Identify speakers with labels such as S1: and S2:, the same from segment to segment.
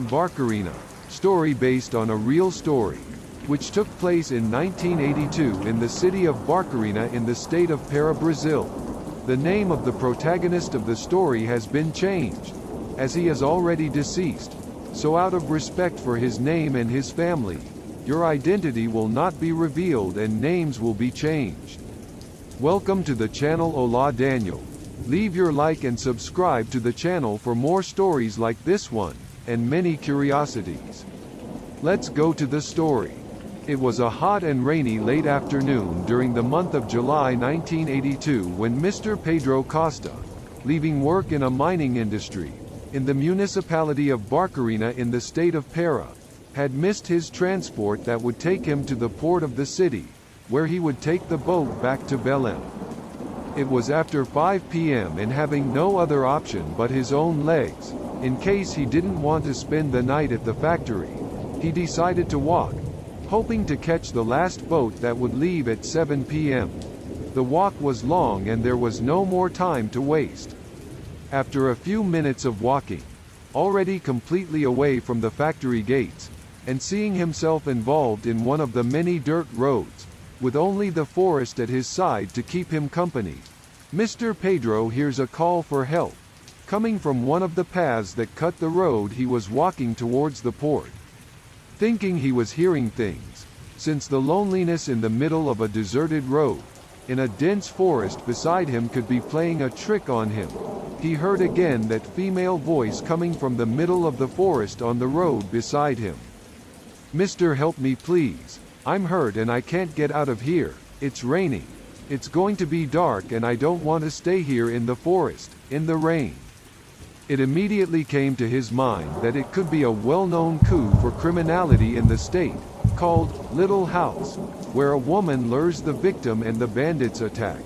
S1: Barcarena, story based on a real story, which took place in 1982 in the city of Barcarena in the state of Para, Brazil. The name of the protagonist of the story has been changed, as he is already deceased, so out of respect for his name and his family, your identity will not be revealed and names will be changed. Welcome to the channel. Olá Daniel. Leave your like and subscribe to the channel for more stories like this one, and many curiosities. Let's go to the story. It was a hot and rainy late afternoon during the month of July 1982 when Mr. Pedro Costa, leaving work in a mining industry, in the municipality of Barcarena in the state of Para, had missed his transport that would take him to the port of the city, where he would take the boat back to Belém. It was after 5 p.m. and having no other option but his own legs, in case he didn't want to spend the night at the factory, he decided to walk, hoping to catch the last boat that would leave at 7 p.m. The walk was long and there was no more time to waste. After a few minutes of walking, already completely away from the factory gates, and seeing himself involved in one of the many dirt roads, with only the forest at his side to keep him company, Mr. Pedro hears a call for help, coming from one of the paths that cut the road he was walking towards the port. Thinking he was hearing things, since the loneliness in the middle of a deserted road, in a dense forest beside him could be playing a trick on him, he heard again that female voice coming from the middle of the forest on the road beside him. "Mister, help me please. I'm hurt and I can't get out of here. It's raining. It's going to be dark and I don't want to stay here in the forest, in the rain." It immediately came to his mind that it could be a well-known coup for criminality in the state, called Little House, where a woman lures the victim and the bandits attack.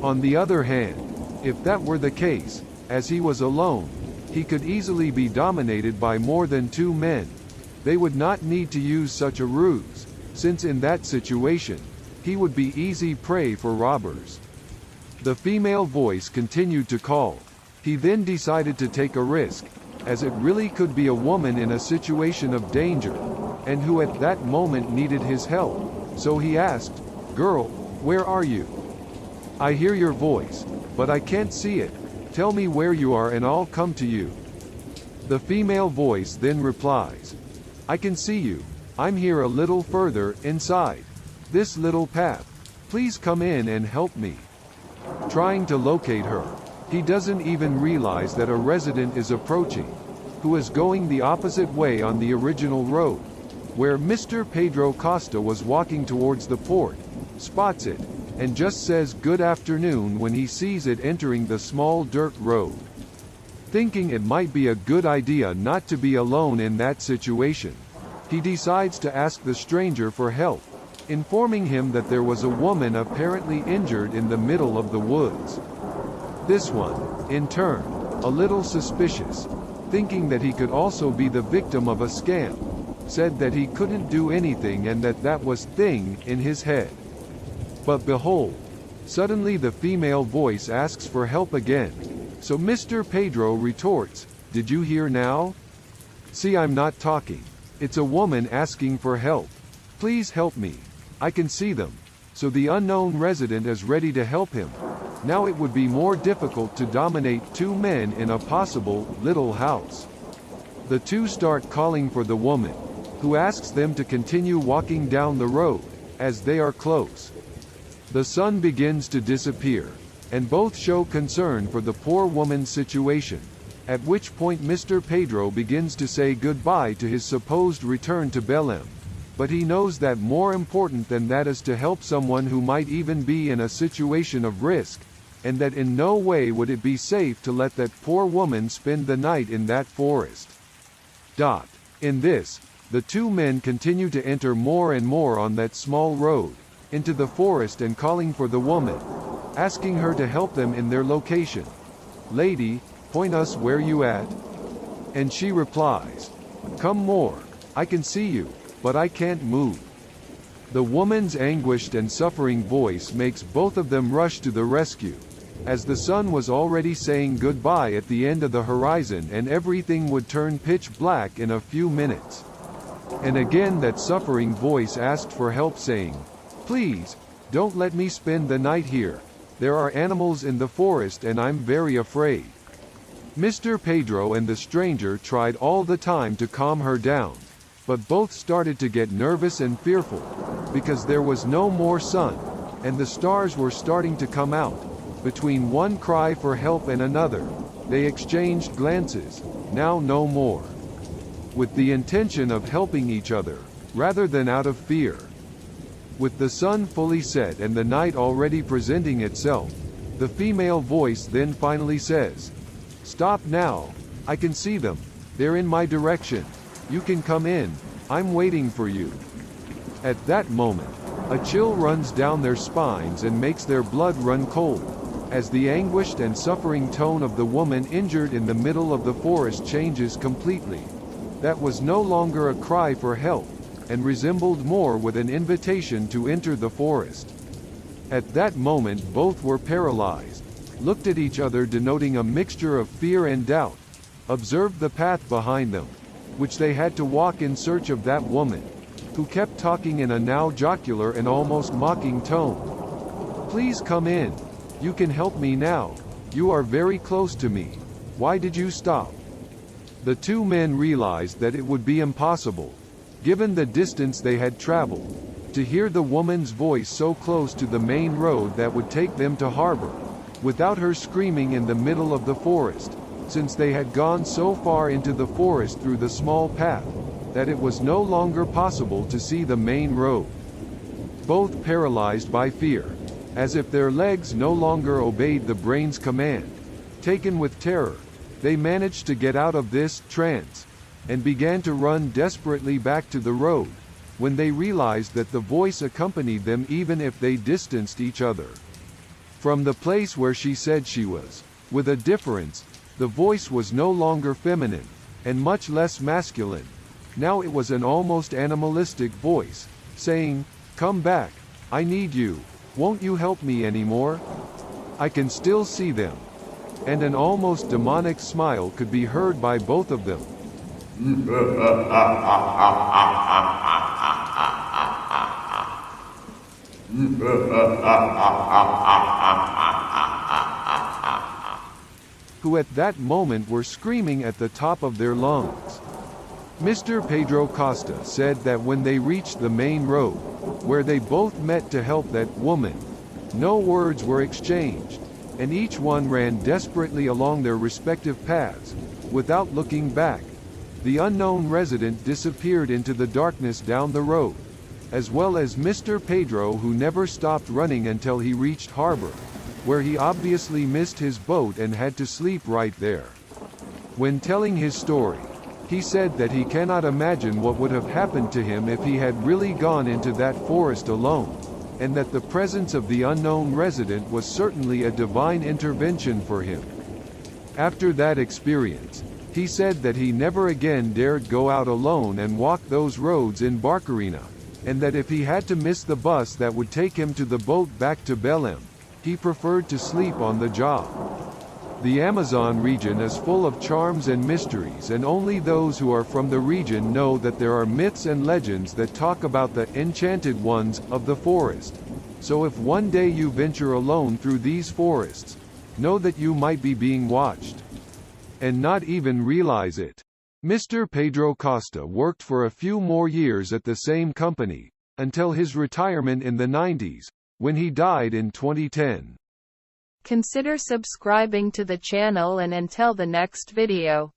S1: On the other hand, if that were the case, as he was alone, he could easily be dominated by more than 2 men. They would not need to use such a ruse, since in that situation, he would be easy prey for robbers. The female voice continued to call. He then decided to take a risk, as it really could be a woman in a situation of danger, and who at that moment needed his help, so he asked, "Girl, where are you? I hear your voice, but I can't see it. Tell me where you are and I'll come to you." The female voice then replies, "I can see you. I'm here a little further, inside this little path. Please come in and help me." Trying to locate her, he doesn't even realize that a resident is approaching, who is going the opposite way on the original road, where Mr. Pedro Costa was walking towards the port, spots it, and just says good afternoon when he sees it entering the small dirt road. Thinking it might be a good idea not to be alone in that situation, he decides to ask the stranger for help, informing him that there was a woman apparently injured in the middle of the woods. This one, in turn, a little suspicious, thinking that he could also be the victim of a scam, said that he couldn't do anything and that was thing in his head. But behold, suddenly the female voice asks for help again, so Mr. Pedro retorts, "Did you hear now? See, I'm not talking. It's a woman asking for help. Please help me. I can see them." So the unknown resident is ready to help him. Now it would be more difficult to dominate 2 men in a possible little house. The two start calling for the woman, who asks them to continue walking down the road, as they are close. The sun begins to disappear, and both show concern for the poor woman's situation, at which point Mr. Pedro begins to say goodbye to his supposed return to Belém. But he knows that more important than that is to help someone who might even be in a situation of risk, and that in no way would it be safe to let that poor woman spend the night in that forest. In this, the 2 men continue to enter more and more on that small road, into the forest and calling for the woman, asking her to help them in their location. "Lady, point us where you at?" And she replies, "Come more, I can see you, but I can't move." The woman's anguished and suffering voice makes both of them rush to the rescue, as the sun was already saying goodbye at the end of the horizon and everything would turn pitch black in a few minutes. And again that suffering voice asked for help, saying, "Please, don't let me spend the night here. There are animals in the forest and I'm very afraid." Mr. Pedro and the stranger tried all the time to calm her down, but both started to get nervous and fearful, because there was no more sun, and the stars were starting to come out. Between one cry for help and another, they exchanged glances, now no more, with the intention of helping each other, rather than out of fear. With the sun fully set and the night already presenting itself, the female voice then finally says, "Stop now. I can see them. They're in my direction. You can come in. I'm waiting for you." At that moment, a chill runs down their spines and makes their blood run cold, as the anguished and suffering tone of the woman injured in the middle of the forest changes completely. That was no longer a cry for help, and resembled more with an invitation to enter the forest. At that moment both were paralyzed, looked at each other denoting a mixture of fear and doubt, observed the path behind them, which they had to walk in search of that woman, who kept talking in a now jocular and almost mocking tone. "Please come in. You can help me now. You are very close to me. Why did you stop?" The two men realized that it would be impossible, given the distance they had traveled, to hear the woman's voice so close to the main road that would take them to harbor, without her screaming in the middle of the forest, since they had gone so far into the forest through the small path, that it was no longer possible to see the main road. Both paralyzed by fear, as if their legs no longer obeyed the brain's command, taken with terror, they managed to get out of this trance, and began to run desperately back to the road, when they realized that the voice accompanied them even if they distanced each other from the place where she said she was. With a difference, the voice was no longer feminine, and much less masculine. Now it was an almost animalistic voice, saying, "Come back, I need you. Won't you help me anymore?" I can still see them. And an almost demonic smile could be heard by both of them. Who at that moment were screaming at the top of their lungs. Mr. Pedro Costa said that when they reached the main road, where they both met to help that woman, no words were exchanged, and each one ran desperately along their respective paths, without looking back. The unknown resident disappeared into the darkness down the road, as well as Mr. Pedro, who never stopped running until he reached harbor, where he obviously missed his boat and had to sleep right there. When telling his story, he said that he cannot imagine what would have happened to him if he had really gone into that forest alone, and that the presence of the unknown resident was certainly a divine intervention for him. After that experience, he said that he never again dared go out alone and walk those roads in Barcarena, and that if he had to miss the bus that would take him to the boat back to Belém, he preferred to sleep on the job. The Amazon region is full of charms and mysteries, and only those who are from the region know that there are myths and legends that talk about the enchanted ones of the forest. So if one day you venture alone through these forests, know that you might be being watched, and not even realize it. Mr. Pedro Costa worked for a few more years at the same company, until his retirement in the 90s, when he died in 2010.
S2: Consider subscribing to the channel, and until the next video.